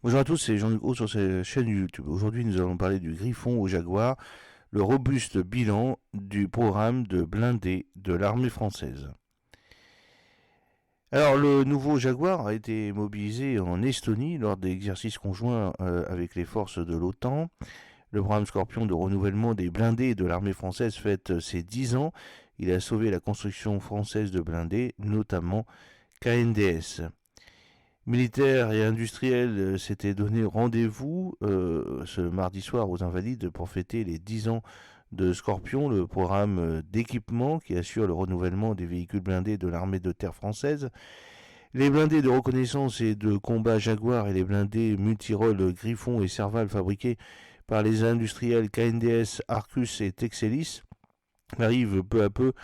Bonjour à tous, c'est Jean-Luc Haut sur cette chaîne YouTube. Aujourd'hui, nous allons parler du Griffon au Jaguar, le robuste bilan du programme de blindés de l'armée française. Alors, le nouveau Jaguar a été mobilisé en Estonie lors d'exercices conjoints avec les forces de l'OTAN. Le programme Scorpion de renouvellement des blindés de l'armée française fête ses 10 ans. Il a sauvé la construction française de blindés, notamment KNDS. Militaires et industriels s'étaient donné rendez-vous ce mardi soir aux Invalides pour fêter les 10 ans de Scorpion, le programme d'équipement qui assure le renouvellement des véhicules blindés de l'armée de terre française. Les blindés de reconnaissance et de combat Jaguar et les blindés multirôles Griffon et Serval fabriqués par les industriels KNDS, Arcus et Texelis arrivent peu à peu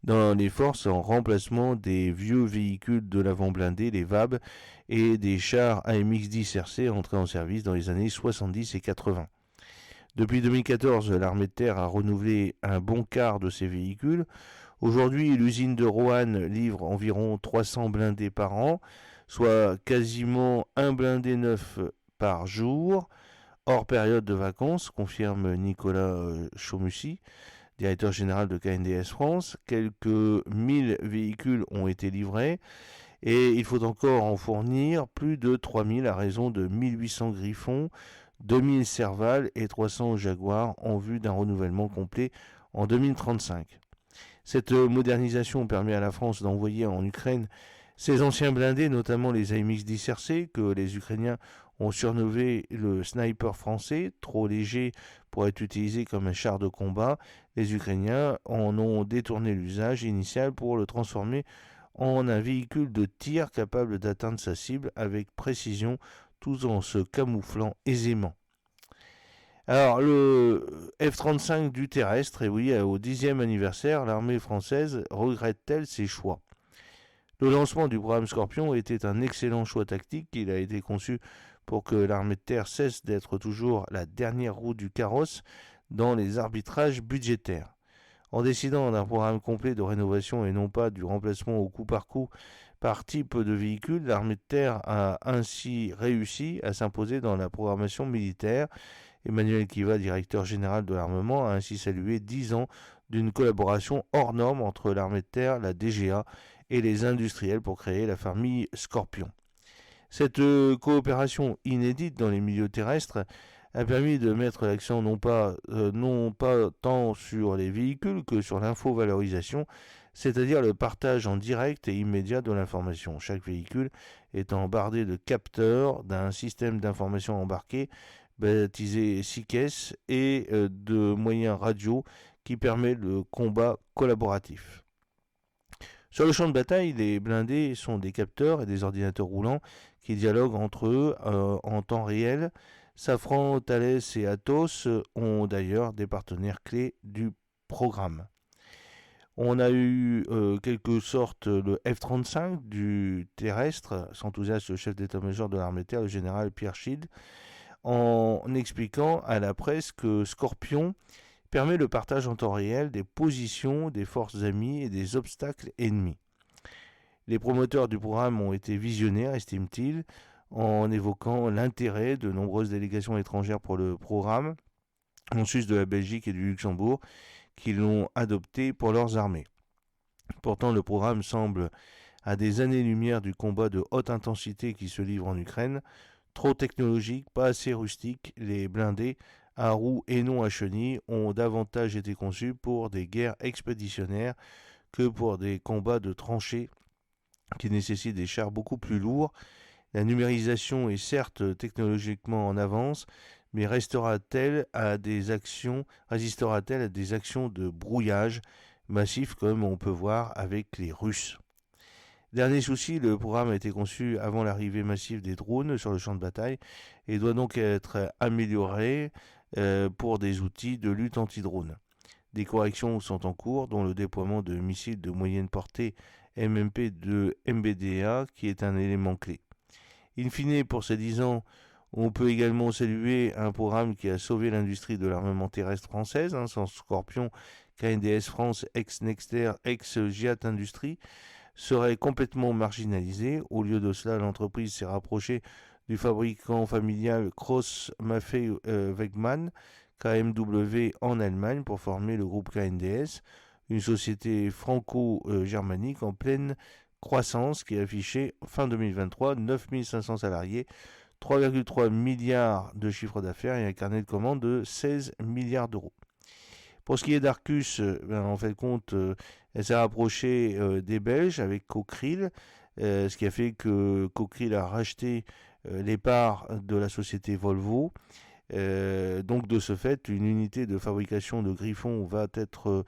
dans les forces en remplacement des vieux véhicules de l'avant blindé, les VAB, et des chars AMX-10 RC entrés en service dans les années 70 et 80. Depuis 2014, l'armée de terre a renouvelé un bon quart de ces véhicules. Aujourd'hui, l'usine de Roanne livre environ 300 blindés par an, soit quasiment un blindé neuf par jour, hors période de vacances, confirme Nicolas Chaumussi, directeur général de KNDS France. Quelques 1000 véhicules ont été livrés et il faut encore en fournir plus de 3000 à raison de 1800 Griffons, 2000 Serval et 300 Jaguar en vue d'un renouvellement complet en 2035. Cette modernisation permet à la France d'envoyer en Ukraine ses anciens blindés, notamment les AMX-10 RC, que les Ukrainiens ont surnommé le sniper français, trop léger pour être utilisé comme un char de combat. Les Ukrainiens en ont détourné l'usage initial pour le transformer en un véhicule de tir capable d'atteindre sa cible avec précision tout en se camouflant aisément. Alors, le F-35 du terrestre, et oui, au 10e anniversaire, l'armée française regrette-t-elle ses choix? Le lancement du programme Scorpion était un excellent choix tactique. Il a été conçu pour que l'armée de terre cesse d'être toujours la dernière roue du carrosse dans les arbitrages budgétaires. En décidant d'un programme complet de rénovation et non pas du remplacement au coup par type de véhicule, l'armée de terre a ainsi réussi à s'imposer dans la programmation militaire. Emmanuel Kiva, directeur général de l'armement, a ainsi salué 10 ans d'une collaboration hors norme entre l'armée de terre, la DGA et les industriels pour créer la famille Scorpion. Cette coopération inédite dans les milieux terrestres a permis de mettre l'accent non pas tant sur les véhicules que sur l'infovalorisation, c'est-à-dire le partage en direct et immédiat de l'information. Chaque véhicule étant bardé de capteurs d'un système d'information embarqué baptisé SICES et de moyens radio qui permet le combat collaboratif. Sur le champ de bataille, les blindés sont des capteurs et des ordinateurs roulants qui dialoguent entre eux en temps réel. Safran, Thales et Atos ont d'ailleurs des partenaires clés du programme. On a eu quelque sorte le F-35 du terrestre, s'enthousiasme le chef d'état-major de l'armée de terre, le général Pierre Schild, en expliquant à la presse que Scorpion permet le partage en temps réel des positions des forces amies et des obstacles ennemis. Les promoteurs du programme ont été visionnaires, estime-t-il, en évoquant l'intérêt de nombreuses délégations étrangères pour le programme, en sus de la Belgique et du Luxembourg, qui l'ont adopté pour leurs armées. Pourtant, le programme semble à des années-lumière du combat de haute intensité qui se livre en Ukraine. Trop technologique, pas assez rustique, les blindés à roues et non à chenilles ont davantage été conçus pour des guerres expéditionnaires que pour des combats de tranchées qui nécessitent des chars beaucoup plus lourds. La numérisation est certes technologiquement en avance, mais résistera-t-elle à des actions de brouillage massif comme on peut voir avec les Russes? Dernier souci, le programme a été conçu avant l'arrivée massive des drones sur le champ de bataille et doit donc être amélioré pour des outils de lutte anti-drone. Des corrections sont en cours, dont le déploiement de missiles de moyenne portée MMP de MBDA, qui est un élément clé. In fine, pour ces 10 ans, on peut également saluer un programme qui a sauvé l'industrie de l'armement terrestre française, sans Scorpion, KNDS France, ex-Nexter, ex-Giat Industrie, serait complètement marginalisé. Au lieu de cela, l'entreprise s'est rapprochée du fabricant familial Cross Maffei Wegmann, KMW en Allemagne, pour former le groupe KNDS, une société franco-germanique en pleine croissance qui a affiché fin 2023 9500 salariés, 3,3 milliards de chiffre d'affaires et un carnet de commandes de 16 milliards d'euros. Pour ce qui est d'Arcus, en fait compte, elle s'est rapprochée des Belges avec Cockerill, ce qui a fait que Cockerill a racheté les parts de la société Volvo. Donc de ce fait, une unité de fabrication de Griffon va être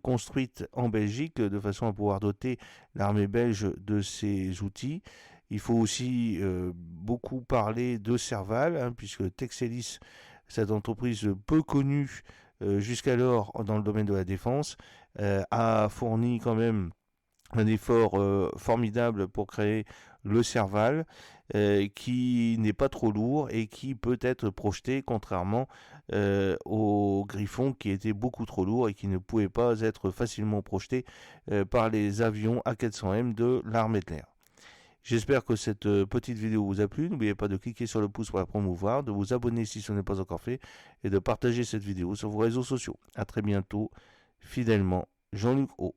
construite en Belgique de façon à pouvoir doter l'armée belge de ces outils. Il faut aussi beaucoup parler de Serval, hein, puisque Texelis, cette entreprise peu connue jusqu'alors dans le domaine de la défense, a fourni quand même un effort formidable pour créer le Serval, qui n'est pas trop lourd et qui peut être projeté, contrairement au Griffon qui était beaucoup trop lourd et qui ne pouvait pas être facilement projeté par les avions A400M de l'armée de l'air. J'espère que cette petite vidéo vous a plu. N'oubliez pas de cliquer sur le pouce pour la promouvoir, de vous abonner si ce n'est pas encore fait et de partager cette vidéo sur vos réseaux sociaux. A très bientôt, fidèlement, Jean-Luc O.